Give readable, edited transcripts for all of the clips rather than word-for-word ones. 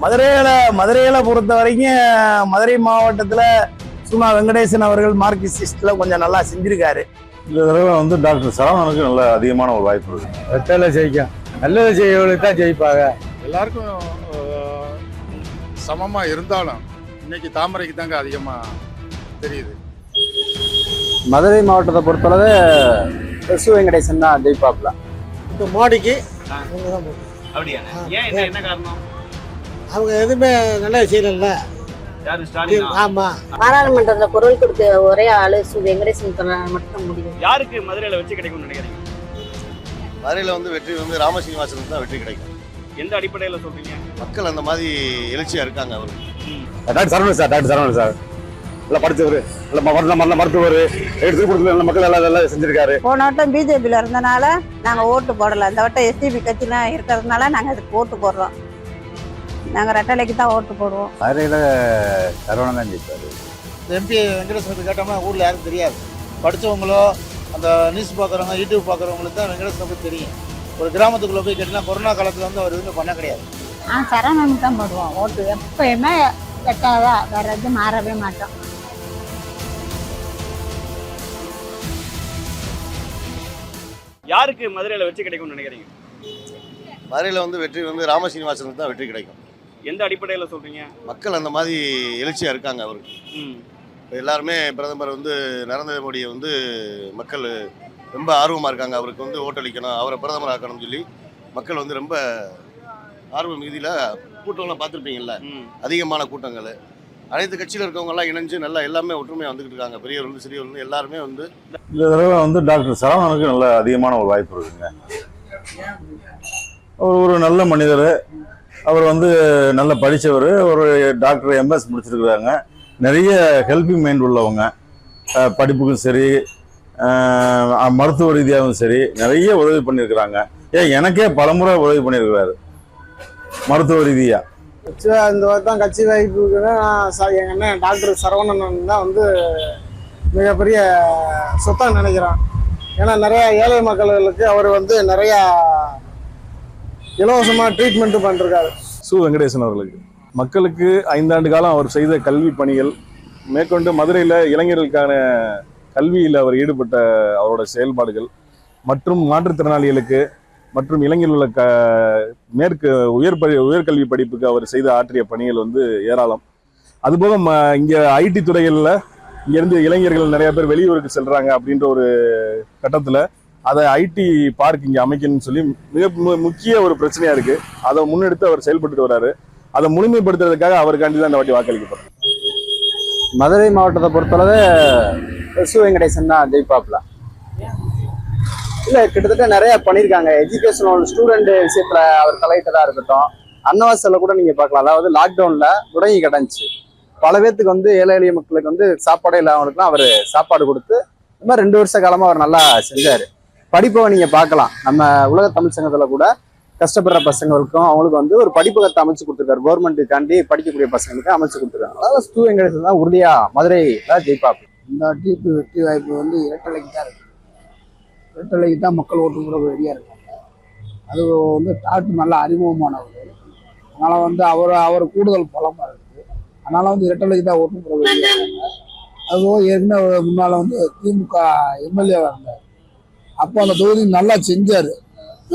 மதுரையில பொறுத்த வரைக்கும் மதுரை மாவட்டத்துல சும்மா வெங்கடேசன் அவர்கள் மார்க்சிஸ்ட்ல கொஞ்சம் நல்லா செஞ்சிருக்காரு. இந்த தடவை டாக்டர் சரவணனுக்கு நல்ல அதிகமான ஒரு வாய்ப்பு இருக்கு. ரெட்டலை ஜெயிக்கும், நல்லது செய்யவங்களுக்கு தான் ஜெயிப்பாங்க. எல்லாருக்கும் சமமா இருந்தாலும் இன்னைக்கு தாமரைக்கு தாங்க அதிகமா தெரியுது. மதுரை மாவட்டத்தை பொறுத்தளவு எஸ் வெங்கடேசன் தான் ஜெயிப்பாப்ல. இப்போ மோடிக்கு அப்படியா? என்ன காரணம்? அவங்க எதுவுமே நல்லா செய்யல. ஆமா, பாராளுமன்றத்தில் குரல் கொடுக்க ஒரே ஆளு வெங்கடேசன் மட்டும் முடியும். யாருக்கு மதுரையில வெற்றி கிடைக்கும்னு நினைக்கிறீங்க? மதுரையில வெற்றி ராமசீனிவாசனுக்கு தான் வெற்றி கிடைக்கும். எந்த அடிப்படையில சொல்றீங்க? மக்கள் அந்த மாதிரி எழுச்சியா இருக்காங்க. அவருக்கு டாக்டர் சரவணன் சார் நல்லா படிச்சவர், நல்ல மருத்துவர், எடுத்து மக்கள் எல்லாம் செஞ்சிருக்காரு. போன வட்டம் பிஜேபியில இருந்தனால நாங்க ஓட்டு போடல. இந்த வட்டம் எஸ்டிபி கட்சிலாம் இருக்கிறதுனால நாங்க அதுக்கு ஓட்டு போடுறோம். நாங்க ரெட்டலைக்கு தான் ஓட்டு போடுவோம். மதுரையில சரவணன் தான் ஜெயிப்பாரு. எம்பி வெங்கடேசனுக்கு கேட்டோம்னா ஊர்ல யாரும் தெரியாது. படிச்சவங்களோ அந்த நியூஸ் பார்க்குறவங்க, யூடியூப் பார்க்குறவங்களுக்கு தான் வெங்கடேசனுக்கு தெரியும். ஒரு கிராமத்துக்குள்ள போய் கேட்டீங்கன்னா கொரோனா காலத்துல அவர் எதுவுமே பண்ண கிடையாது. சரவணனுக்கு தான் போடுவோம் ஓட்டு. எப்பயுமே கெட்டாதா, வேற எதுவும் மாறவே மாட்டோம். யாருக்கு மதுரையில வெற்றி கிடைக்கும்னு நினைக்கிறீங்க? மதுரையில வெற்றி ராமசீனிவாசனுக்கு தான் வெற்றி கிடைக்கும். எந்த அடிப்படையில சொல்றீங்க? மக்கள் அந்த மாதிரி எழுச்சியா இருக்காங்க. அவருக்கு இப்போ எல்லாருமே பிரதமர் நரேந்திர மோடியை மக்கள் ரொம்ப ஆர்வமா இருக்காங்க. அவருக்கு ஓட்டளிக்கணும், அவரை பிரதமர் ஆக்கணும்னு சொல்லி மக்கள் ரொம்ப ஆர்வ மிகுதியில கூட்டம்லாம் பார்த்துருப்பீங்கல்ல, அதிகமான கூட்டங்கள். அனைத்து கட்சியில் இருக்கவங்க எல்லாம் இணைஞ்சு நல்லா எல்லாமே ஒற்றுமையா வந்துகிட்டு இருக்காங்க. பெரியவர்கள் சிறியவர்கள் எல்லாருமே இந்த தடவை டாக்டர் சரவணனுக்கு நல்ல அதிகமான ஒரு வாய்ப்பு இருக்குங்க. அவர் ஒரு நல்ல மனிதர். அவர் நல்ல படித்தவர். ஒரு டாக்டர் எம்எஸ் முடிச்சிருக்கிறாங்க. நிறைய ஹெல்பிங் மைண்ட் உள்ளவங்க. படிப்புக்கும் சரி, மருத்துவ ரீதியாகவும் சரி நிறைய உதவி பண்ணியிருக்கிறாங்க. எனக்கே பலமுறை உதவி பண்ணியிருக்கிறாரு மருத்துவ ரீதியா. இந்த வருடம் கட்சி வாய்ப்புக்குன்னா எங்க அண்ணன் டாக்டர் சரவணன் தான் மிகப்பெரிய சொத்தா நினைக்கிறேன். ஏன்னா நிறைய ஏழை மக்களுக்கு அவர் நிறைய இலவசமாக ட்ரீட்மெண்ட்டு பண்ணிருக்காரு. வெங்கடேசன் அவர்களுக்கு மக்களுக்கு 5 ஆண்டு காலம் அவர் செய்த கல்வி பணிகள், மேற்கொண்டு மதுரையில் இளைஞர்களுக்கான கல்வியில் அவர் ஈடுபட்ட அவரோட செயல்பாடுகள் மற்றும் மாற்றுத்திறனாளிகளுக்கு மற்றும் இளைஞர்கள் மேற்கு உயர்கல்வி படிப்புக்கு அவர் செய்த ஆற்றிய பணிகள் ஏராளம். அதுபோக இங்கே ஐடி துறைகளில் இங்கேருந்து இளைஞர்கள் நிறைய பேர் வெளியூருக்கு செல்கிறாங்க அப்படின்ற ஒரு கட்டத்தில் அதை ஐடி பார்க் இங்கே அமைக்கணும்னு சொல்லி மிக முக்கிய ஒரு பிரச்சனையாக இருக்குது. அதை முன்னெடுத்து அவர் செயல்பட்டு வர்றாரு. அதை முழுமைப்படுத்துறதுக்காக அவருக்காண்டி தான் இந்த வாட்டி வாக்களிக்கப்படுறோம். மதுரை மாவட்டத்தை பொறுத்தளவு எஸ் வெங்கடேசன் தான் ஜெயிப்பாப்ல. இல்லை, கிட்டத்தட்ட நிறைய பண்ணியிருக்காங்க. எஜுகேஷனல் ஸ்டூடெண்ட் விஷயத்துல அவர் தலையிட்டதாக இருக்கட்டும். அன்னவாசலில் கூட நீங்கள் பார்க்கலாம். அதாவது லாக்டவுனில் முடங்கி கிடந்துச்சு. பல பேர்த்துக்கு ஏழை எளிய மக்களுக்கு சாப்பாடே இல்லாதவங்களுக்குலாம் அவர் சாப்பாடு கொடுத்து இந்த மாதிரி 2 வருஷ காலமாக அவர் நல்லா செஞ்சார். படிப்பை நீங்கள் பார்க்கலாம். நம்ம உலக தமிழ் சங்கத்தில் கூட கஷ்டப்படுற பசங்களுக்கும் அவங்களுக்கு ஒரு படிப்பகத்தை அமைச்சு கொடுத்துருக்காரு. கவர்மெண்ட்டுக்காண்டி படிக்கக்கூடிய பசங்களுக்கு அமைச்சு கொடுத்துருக்காங்க. அதாவது வெங்கடேசன் தான் உறுதியாக மதுரையில் ஜெயிப்பாப்பு. இந்த வாட்டி வெற்றி வாய்ப்பு இரட்டலைக்கு தான் இருக்கு. இரட்டலைக்கு தான் மக்கள் ஓட்டு கூட ரெடியாக இருக்காங்க. அது டாக்டர் நல்லா அறிமுகமானவர். அதனால் அவர் கூடுதல் பலமாக இருக்குது. அதனால் இரட்டலைக்கு தான் ஓட்டு கூட ரெடியாக இருக்காங்க. அதுவும் ஏற்கனவே முன்னால் திமுக எம்எல்ஏவாக இருந்தார். அப்போ அந்த தொகுதி நல்லா செஞ்சார்.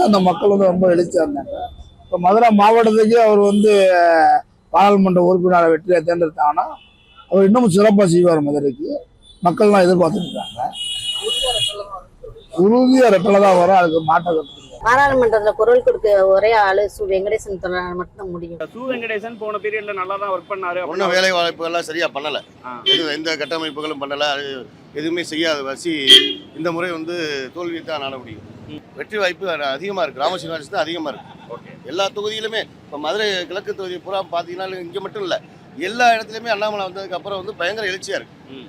அந்த மக்கள் ரொம்ப எழுச்சியாக இருந்தாங்க. இப்போ மதுரை மாவட்டத்துக்கு அவர் பாராளுமன்ற உறுப்பினரை வெற்றியை தேர்ந்தெடுத்தாங்கன்னா அவர் இன்னமும் சிறப்பாக செய்வார். மதுரைக்கு மக்கள்லாம் எதிர்பார்த்துட்டு இருக்காங்க. உறுதியாக ரெட்டலை தான் வரும். அதுக்கு மாற்றம் பாராளுமன்றத்தில் குரல் கொடுக்க ஒரே ஆளு வெங்கடேசன் மட்டும் முடியும். வெங்கடேசன் போன பீரியட்ல நல்லா தான் ஒர்க் பண்ணாரு. ஒன்றும் வேலை வாய்ப்புகள்லாம் சரியா பண்ணல. எந்த கட்டமைப்புகளும் பண்ணல. எதுவுமே செய்யாத வசி இந்த முறை தோல்வியை தான் நாட முடியும். வெற்றி வாய்ப்பு அதிகமாக இருக்குது. ராமசீனிவாசன் தான் அதிகமாக இருக்குது. எல்லா தொகுதியிலுமே இப்போ மதுரை கிழக்கு தொகுதி பூரா பார்த்தீங்கன்னா இங்கே மட்டும் இல்லை, எல்லா இடத்துலையுமே அண்ணாமலை வந்ததுக்கு அப்புறம் பயங்கர எழுச்சியாக இருக்குது.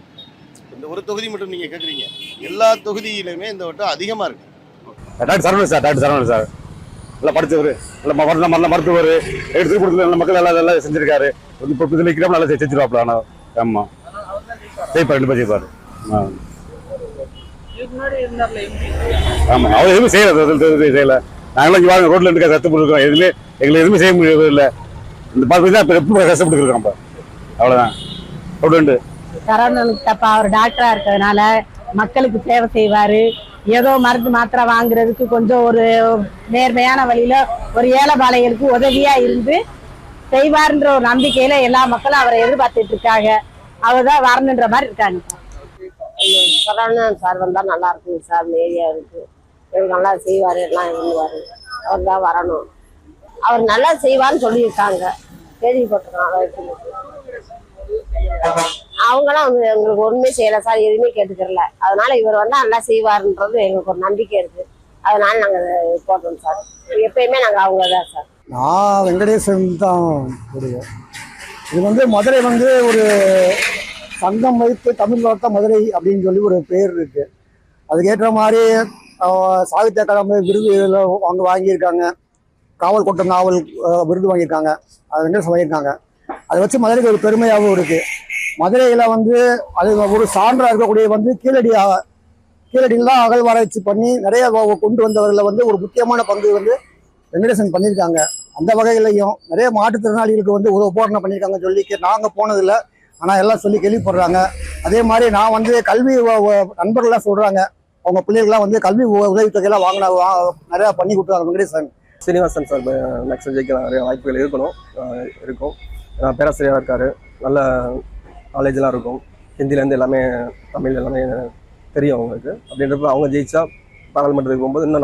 இந்த ஒரு தொகுதி மட்டும் நீங்கள் கேட்குறீங்க, எல்லா தொகுதியிலுமே இந்த வட்டம் அதிகமாக இருக்குது. டாக்டர் சரவணன் சார் நல்லா படித்தவர், நல்ல மருத்துவர், எடுத்து மக்கள் எல்லாம் செஞ்சிருக்காரு. இப்போ நிற்கிறப்ப நல்லா செஞ்சிருவாப்ல. ஆனால் ஆமாம் ஜெயிப்பார், 2 பேர் ஜெயிப்பார். ஆமா, அவர் எதுவுமே செய்யல. நாங்களாம் இங்கே வாங்க ரோட்ல இருக்க சத்து போட்டுருக்கோம். எதுவுமே எங்களுக்கு எதுவுமே செய்ய முடியாது இல்லை. இந்த பார்த்து தான் இப்போ எப்படி கஷ்டப்பட்டு இருக்கான் அவ்வளோதான் அப்படி சரவணனுக்கு தப்பா அவர் டாக்டரா இருக்கிறதுனால மக்களுக்கு சேவை செய்வாரு. ஏதோ மருந்து மாத்திரை வாங்குறதுக்கு கொஞ்சம் ஒரு நேர்மையான வழியில ஒரு ஏழை பாளையர்களுக்கு உதவியா இருந்து செய்வாருன்ற ஒரு நம்பிக்கையில எல்லா மக்களும் அவரை எதிர்பார்த்துட்டு இருக்காங்க. அவர் தான் வரணுன்ற மாதிரி இருக்காங்க. சரவணன் சார் வந்தால் நல்லா இருக்குங்க சார். இந்த ஏரியாவுக்கு இவர் நல்லா செய்வார், எல்லாம் பண்ணுவார். அவர் தான் வரணும். அவர் நல்லா செய்வார்னு சொல்லியிருக்காங்க, கேள்விப்பட்டிருக்கோம். அவங்களாம் வந்து எங்களுக்கு ஒண்ணுமே செய்யலை சார், எதுவுமே கேட்டுக்கிறல. அதனால இவர் வந்து நல்லா செய்வாருன்றது எங்களுக்கு ஒரு நம்பிக்கை இருக்கு. அதனால நாங்கள் போட்டோம் சார். எப்பயுமே நாங்கள் அவங்க தான் சார். நான் வெங்கடேசன் தான் போடுவேன். இது வந்து மதுரை வந்து ஒரு சங்கம் வைத்து தமிழ் வளர்த்த மதுரை அப்படின்னு சொல்லி ஒரு பேர் இருக்கு. அதுக்கேற்ற மாதிரி சாகித்ய அகாடமி விருது வாங்கியிருக்காங்க. காவல் கோட்டம் நாவல் விருது வாங்கியிருக்காங்க. அது வெங்கடேசன் வாங்கியிருக்காங்க. அதை வச்சு மதுரைக்கு ஒரு பெருமையாகவும் இருக்கு. மதுரையில் வந்து அது ஒரு சான்றாக இருக்கக்கூடிய வந்து கீழடியில் தான் அகழ்வாராய்ச்சி பண்ணி நிறைய கொண்டு வந்தவர்களை வந்து ஒரு முக்கியமான பங்கு வந்து வெங்கடேசன் பண்ணியிருக்காங்க. அந்த வகையிலையும் நிறைய மாற்றுத்திறனாளிகளுக்கு வந்து உபகரணம் பண்ணியிருக்காங்கன்னு சொல்லி நாங்கள் போனதில்லை, ஆனால் எல்லாம் சொல்லி கேள்விப்படுறாங்க. அதே மாதிரி நான் வந்து கல்வி நண்பர்கள்லாம் சொல்கிறாங்க, அவங்க பிள்ளைகள்லாம் வந்து கல்வி உதவித்தொகையெல்லாம் நிறையா பண்ணி கொடுத்தாங்க வெங்கடேசன். சீனிவாசன் சார் மேக்ஸிமம் ஜெயிக்க நிறைய வாய்ப்புகள் இருக்கும். பேராசிரியராக இருக்கார், நல்ல நாலேஜெலாம் இருக்கும். ஹிந்திலேருந்து எல்லாமே தமிழ் எல்லாமே தெரியும் அவங்களுக்கு. அப்படின்றப்ப அவங்க ஜெயிச்சா பாராளுமன்றத்துக்கு போகும்போது இன்னும்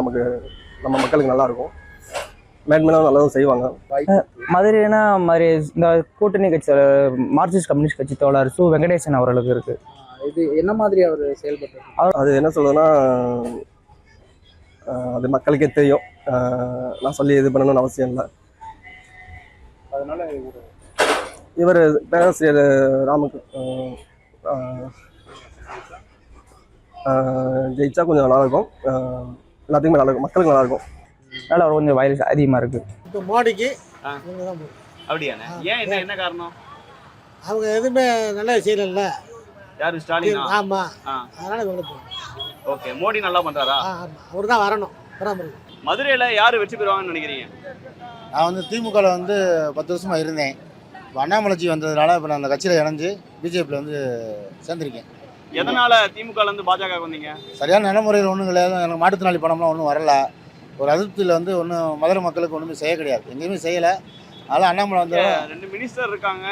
நம்ம மக்களுக்கு நல்லாயிருக்கும். மேன்மேலும் நல்லதும் செய்வாங்க. மதுரைனா மாதிரி இந்த கூட்டணி கட்சி மார்க்சிஸ்ட் கம்யூனிஸ்ட் கட்சி தோழர் சு வெங்கடேசன் அவர்களுக்கு இருக்கு. இது என்ன மாதிரி அவர் செயல்பட்டு அது என்ன சொல்றதுன்னா, அது மக்களுக்கே தெரியும். நான் சொல்லி இது பண்ணணும்னு அவசியம் இல்லை. அதனால இவர் பேராசிரியர் ராமுக்கு ஜெயிச்சா கொஞ்சம் நல்லா இருக்கும். எல்லாத்துக்குமே நல்லா இருக்கும், மக்களுக்கு நல்லா இருக்கும். அதனால அவர் கொஞ்சம் வயலன்ஸ் அதிகமாக இருக்கு. இப்போ மோடிக்கு அப்படியாண்ணே? ஏன் என்ன காரணம்? அவங்க எதுவுமே நல்லா செய்யல. யாரு, ஸ்டாலின்? ஆமா, அதனால ஓகே. மோடி நல்லா பண்றாரா? அவர் தான் வரணும். மதுரையில யாரு வெற்றி பெறுவாங்கன்னு நினைக்கிறீங்க? நான் வந்து திமுகவில் வந்து 10 வருஷமா இருந்தேன். இப்போ அண்ணாமலைஜி வந்ததுனால இப்போ நான் அந்த கட்சியில் இணைஞ்சு பிஜேபியில் வந்து சேர்ந்துருக்கேன். எதனால திமுகலேருந்து பாஜக வந்தீங்க? சரியான நடைமுறையில் ஒன்றும் கிடையாது. எனக்கு மாற்றுத்திறனாளி பணம்லாம் ஒன்றும் வரல. ஒரு அதிருப்தியில் வந்து ஒன்றும் மதுரை மக்களுக்கு ஒன்றுமே செய்ய கிடையாது, எங்கேயுமே செய்யலை. அதனால் அண்ணாமலை வந்து 2 மினிஸ்டர் இருக்காங்க,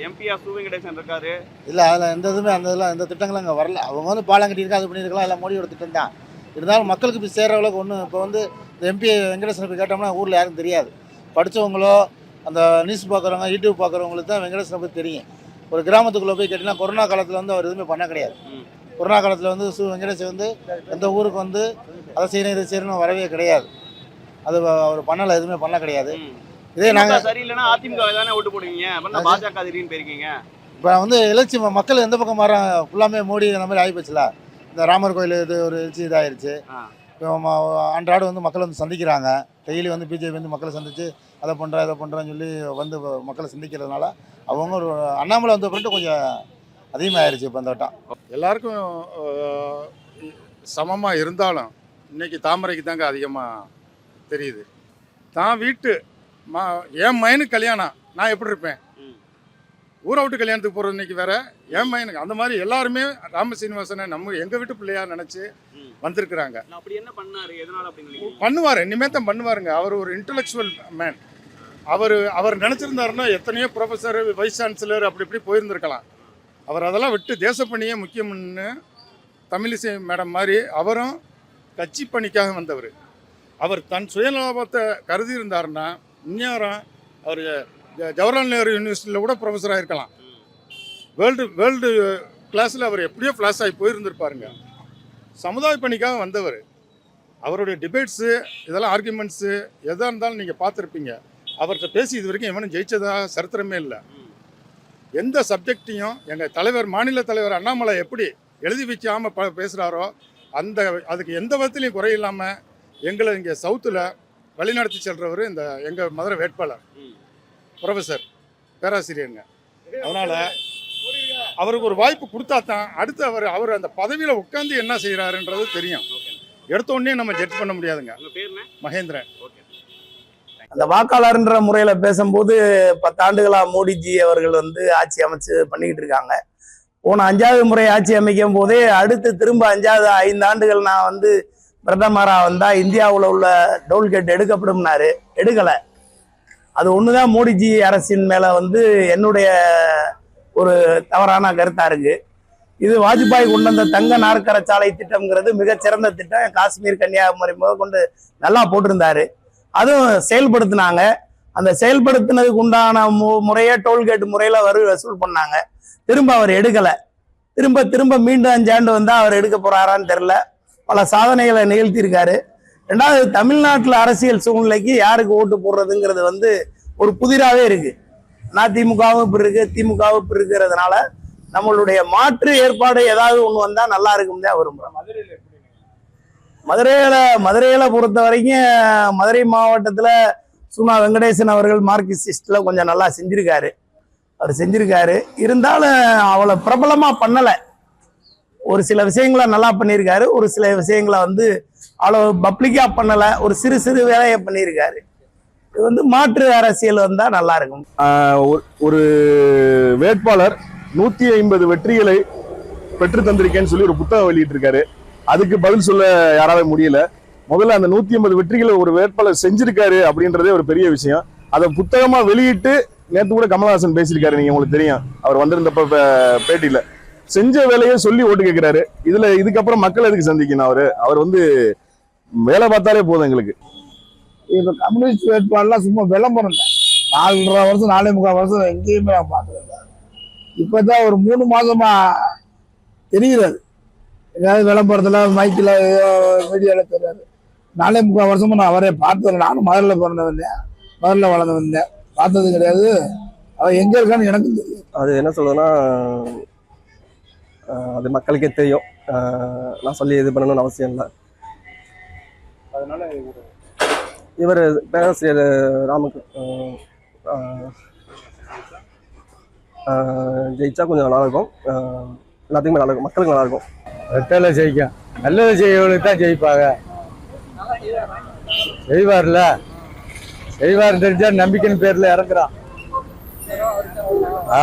எம்பியா சு வெங்கடேசன் இருக்காரு. இல்லை, அதில் எந்த இதுவுமே எந்த திட்டங்களும் அங்கே வரல. அவங்க வந்து பாலம் கட்டியிருக்கா, அது பண்ணியிருக்கலாம், எல்லாம் மோடியோட திட்டம் தான். இருந்தாலும் மக்களுக்கு போய் சேர்ற அளவுக்கு ஒன்றும் இப்போ வந்து இந்த எம்பி வெங்கடேசன் போய் கேட்டோம்னா ஊரில் யாருக்கும் தெரியாது. படித்தவங்களோ அந்த நியூஸ் பார்க்குறவங்க யூடியூப் பார்க்குறவங்களுக்கு தான் வெங்கடேசனை பற்றி தெரியும். ஒரு கிராமத்துக்குள்ளே போய் கேட்டிங்கன்னா கொரோனா காலத்தில் வந்து அவர் எதுவுமே பண்ண கிடையாது. கொரோனா காலத்தில் வந்து சு வெங்கடேசன் வந்து எந்த ஊருக்கு வந்து அதை செய்யணும் இதை செய்யணும்னு வரவே கிடையாது. அது அவர் பண்ணலை, எதுவுமே பண்ண கிடையாது. இதே நாங்கள் சரியில்லைன்னா அதிமுக தானே ஓட்டு போடுவீங்க, பாஜக திடீர்னு போயிருக்கீங்க. இப்போ வந்து எழுச்சி மக்கள் எந்த பக்கம் மாற ஃபுல்லாமே மோடி அந்த மாதிரி ஆகிப்போச்சுல. இந்த ராமர் கோயில் இது ஒரு எழுச்சி இதாகிடுச்சு. இப்போ அன்றாடு வந்து மக்களை வந்து சந்திக்கிறாங்க. டெய்லி வந்து பிஜேபி வந்து மக்களை சந்தித்து அதை பண்ணுறேன் இதை பண்ணுறேன்னு சொல்லி வந்து மக்களை சந்திக்கிறதுனால அவங்க ஒரு அண்ணாமலை வந்த பிறகு கொஞ்சம் அதிகமாகிடுச்சு இப்போ இந்த வட்டம். எல்லாருக்கும் சமமாக இருந்தாலும் இன்னைக்கு தாமரைக்கு தாங்க அதிகமாக தெரியுது. தான் வீட்டு என் மயனுக்கு கல்யாணம் நான் எப்படி இருப்பேன், ஊரை விட்டு கல்யாணத்துக்கு போகிறது இன்னைக்கு வேற. என் மயனுக்கு அந்த மாதிரி எல்லாருமே ராம சீனிவாசனை எங்கள் வீட்டு பிள்ளையா நினச்சி வந்திருக்கிறாங்க. அப்படி என்ன பண்ணாரு, எதனால அப்படி பண்ணுவார், இனிமே தான் பண்ணுவாருங்க. அவர் ஒரு இன்டலெக்சுவல் மேன். அவர் நினச்சிருந்தாருன்னா எத்தனையோ ப்ரொஃபஸர், வைஸ் சான்சலர் அப்படி இப்படி போயிருந்திருக்கலாம். அவர் அதெல்லாம் விட்டு தேசப்பணியே முக்கியம்னு தமிழிசை மேடம் மாதிரி அவரும் கட்சி பணிக்காக வந்தவர். அவர் தன் சுயலாபத்தை கருதி இருந்தாருன்னா இந்நேரம் அவர் ஜவஹர்லால் நேரு யூனிவர்சிட்டியில் கூட ப்ரொஃபஸராக இருக்கலாம். வேர்ல்டு கிளாஸில் அவர் எப்படியோ ஃப்ளாஷ் ஆகி போயிருந்திருப்பாருங்க. சமுதாய பணிக்காக வந்தவர். அவருடைய டிபேட்ஸு இதெல்லாம் ஆர்குமெண்ட்ஸு எதாக இருந்தாலும் நீங்கள் பார்த்துருப்பீங்க. அவர்கிட்ட பேசி இது வரைக்கும் எவனும் ஜெயிச்சதாக சரித்திரமே இல்லை. எந்த சப்ஜெக்டையும் எங்கள் தலைவர், மாநில தலைவர் அண்ணாமலை எப்படி எழுதி வைக்காமல் பேசுகிறாரோ அதுக்கு எந்த விதத்துலையும் குறையில்லாமல் எங்களை இங்கே சவுத்தில் வழிநடத்தி செல்றவர் இந்த எங்கள் மதுரை வேட்பாளர் ப்ரொஃபஸர் பேராசிரியருங்க. அதனால் அவருக்கு ஒரு வாய்ப்பு கொடுத்தா தான் அடுத்து அவர் அந்த பதவியில் உட்காந்து என்ன செய்கிறாருன்றது தெரியும். எடுத்த உடனே நம்ம ஜட்ஜ் பண்ண முடியாதுங்க. உங்க பேர் என்ன? மகேந்திரன். அந்த வாக்காளர்ன்ற முறையில பேசும்போது 10 ஆண்டுகளா மோடிஜி அவர்கள் வந்து ஆட்சி அமைச்சு பண்ணிக்கிட்டு இருக்காங்க. போன 5வது முறை ஆட்சி அமைக்கும் போதே அடுத்து திரும்ப 5வது 5 ஆண்டுகள் நான் வந்து பிரதமரா வந்தா இந்தியாவில் உள்ள டோல்கேட் எடுக்கப்படும்னாரு. எடுக்கலை. அது ஒண்ணுதான் மோடிஜி அரசின் மேல வந்து என்னுடைய ஒரு தவறான கருத்தா இருக்கு. இது வாஜ்பாய் கொண்டு வந்த தங்க நாற்கர சாலை திட்டம்ங்கிறது மிகச்சிறந்த திட்டம். காஷ்மீர் கன்னியாகுமரி முதற்கொண்டு நல்லா போட்டிருந்தாரு. அதுவும் செயல்படுத்தினாங்க. அந்த செயல்படுத்தினதுக்கு உண்டான முறையை டோல்கேட் முறையில வசூல் பண்ணாங்க. திரும்ப அவர் எடுக்கலை. திரும்ப மீண்டும் 5 ஆண்டு வந்தா அவர் எடுக்க போறாரான்னு தெரியல. பல சாதனைகளை நிகழ்த்தியிருக்காரு. 2வது, தமிழ்நாட்டில் அரசியல் சூழ்நிலைக்கு யாருக்கு ஓட்டு போடுறதுங்கிறது வந்து ஒரு புதிராகவே இருக்கு. அதிமுகவும் இப்படி இருக்கு, திமுகவும் இப்படி இருக்கிறதுனால நம்மளுடைய மாற்று ஏற்பாடு ஏதாவது ஒண்ணு வந்தா நல்லா இருக்கும் தான் விரும்புறோம். மதுரையில பொறுத்த வரைக்கும் மதுரை மாவட்டத்துல சும்மா வெங்கடேசன் அவர்கள் மார்க்சிஸ்ட்ல கொஞ்சம் நல்லா செஞ்சிருக்காரு. இருந்தாலும் அவளை பிரபலமா பண்ணல. ஒரு சில விஷயங்களை நல்லா பண்ணியிருக்காரு. ஒரு சில விஷயங்களை வந்து அவ்வளவு பப்ளிக்கா பண்ணல. ஒரு சிறு வேலையை பண்ணியிருக்காரு. இது வந்து மாற்று அரசியல் வந்தா நல்லா இருக்கும். ஒரு வேட்பாளர் 150 வெற்றிகளை பெற்று தந்திருக்கேன்னு சொல்லி ஒரு புத்தகம் வெளியிட்டு இருக்காரு. அதுக்கு பதில் சொல்ல யாராவது முடியல. முதல்ல அந்த 150 வெற்றிகளை ஒரு வேட்பாளர் செஞ்சிருக்காரு அப்படின்றதே ஒரு பெரிய விஷயம். அதை புத்தகமா வெளியிட்டு நேற்று கூட கமலஹாசன் பேசியிருக்காரு. நீங்க உங்களுக்கு தெரியும், அவர் வந்திருந்தப்ப பேட்டியில செஞ்ச வேலையை சொல்லி ஓட்டு கேட்கிறாரு. இதுக்கப்புறம் மக்கள் எதுக்கு சந்திக்கணும்? அவர் வந்து வேலை பார்த்தாலே போதும் எங்களுக்கு. இப்ப கம்யூனிஸ்ட் வேட்பாளர்லாம் சும்மா விளம்பரம் 4.5 வருஷம் 4.25 வருஷம் எங்கேயுமே நான் பார்த்ததில்லை. இப்பதான் ஒரு 3 மாசமா தெரிகிறது. ஏதாவது விளம்பரத்துல மைக்கில் மீடியால தெரியாது. 4.25 வருஷமா நான் அவரே பார்த்ததில்லை. நானும் மதுரையில் பிறந்தவன், மதுரையில் வளர்ந்தவன், பார்த்தது கிடையாது. அவர் எங்க இருக்கான்னு எனக்கும் தெரியும். அது என்ன சொல்றதுன்னா, அது மக்களுக்கே தெரியும். நான் சொல்லி இது பண்ணணும்னு அவசியம் இல்லை. அதனால இவர் பேராசிரியர் ஜெயிச்சா கொஞ்சம் நல்லா இருக்கும். எல்லாத்துக்குமே நல்லா இருக்கும், மக்களுக்கு நல்லா இருக்கும். ரெட்டலை ஜெயிக்கும். நல்லது செய்யவங்களுக்கு தான் ஜெயிப்பாங்க. செய்வார் தெரிஞ்சா நம்பிக்கைன்னு பேர்ல இறக்குறான்.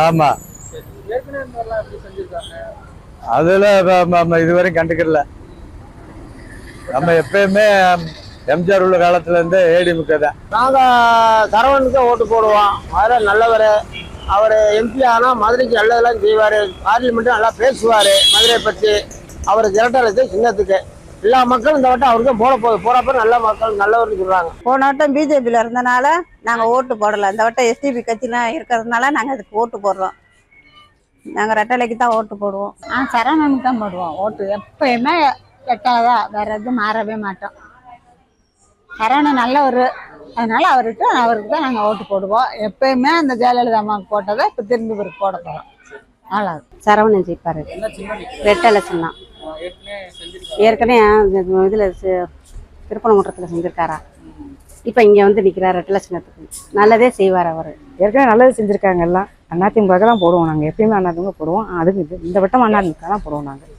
ஆமா, அதுல இதுவரையும் கண்டுக்கல. நம்ம எப்பயுமே எம்ஜிஆர் உள்ள காலத்துல இருந்து ஏடிஎம்கே தான். நாங்க சரவணனுக்கு ஓட்டு போடுவோம். அதில் நல்லவர். அவர் எம்பி ஆனால் மதுரைக்கு நல்லதெல்லாம் செய்வார். பார்லிமெண்ட்டு நல்லா பேசுவார் மதுரையை பற்றி. அவர் இரட்டை சின்னத்துக்கு எல்லா மக்களும் இந்த வட்டம் அவருக்கு போறப்ப நல்ல மக்கள் நல்லவர்னு சொல்றாங்க. போன வட்டம் பிஜேபியில் இருந்தனால நாங்கள் ஓட்டு போடலை. இந்த வட்டம் எஸ்டிபி கட்சிலாம் இருக்கிறதுனால நாங்கள் அதுக்கு ஓட்டு போடுறோம். நாங்கள் ரெட்டலைக்கு தான் ஓட்டு போடுவோம். சரவணனுக்கு தான் போடுவோம் ஓட்டு. எப்பயுமே ரெட்டாதா, வேற எதுவும் மாறவே மாட்டோம். சரவணன் நல்லவர், அதனால அவருக்கு தான் நாங்கள் ஓட்டு போடுவோம். எப்பயுமே அந்த ஜெயலலிதா அம்மாவுக்கு போட்டதை இப்போ திரும்பி இவருக்கு போட போகிறோம். நல்லா சரவணன் ஜெயிப்பாரு. ரெட்டலை சின்னம் ஏற்கனவே இதில் திருப்பணங்குன்றத்தில் செஞ்சிருக்காரா. இப்போ இங்கே வந்து நிற்கிறார் ரெட்டலை சின்னத்துக்கு. நல்லதே செய்வார் அவர். ஏற்கனவே நல்லது செஞ்சுருக்காங்க. எல்லாம் அதிமுக தான் போடுவோம். நாங்கள் எப்பயுமே அதிமுக போடுவோம். அதுக்கு இந்த வட்டம் அதிமுக தான் போடுவோம். நாங்கள்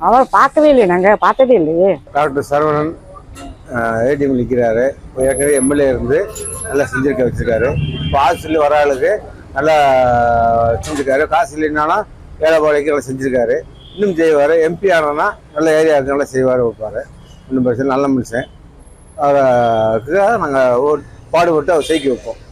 அவர் பார்க்கவே இல்லையே, நாங்கள் பார்த்ததே இல்லையே. டாக்டர் சரவணன் ஏடிஎம் நிற்கிறாரு. ஏற்கனவே எம்எல்ஏ இருந்து நல்லா வச்சிருக்காரு. இப்போ ஆட்சியில் வர ஆளுக்கு நல்லா செஞ்சுருக்காரு. காசு இல்லைன்னாலும் ஏழைப்பாளையக்கு நல்லா செஞ்சுருக்காரு. இன்னும் செய்வார். எம்பி ஆனா நல்ல ஏரியாவுக்கு நல்லா செய்வார், வைப்பார். இன்னும் பிரச்சனை நல்ல மனுஷன். அவருக்கு நாங்கள் பாடுபட்டு அவர் ஜெயிக்க வைப்போம்.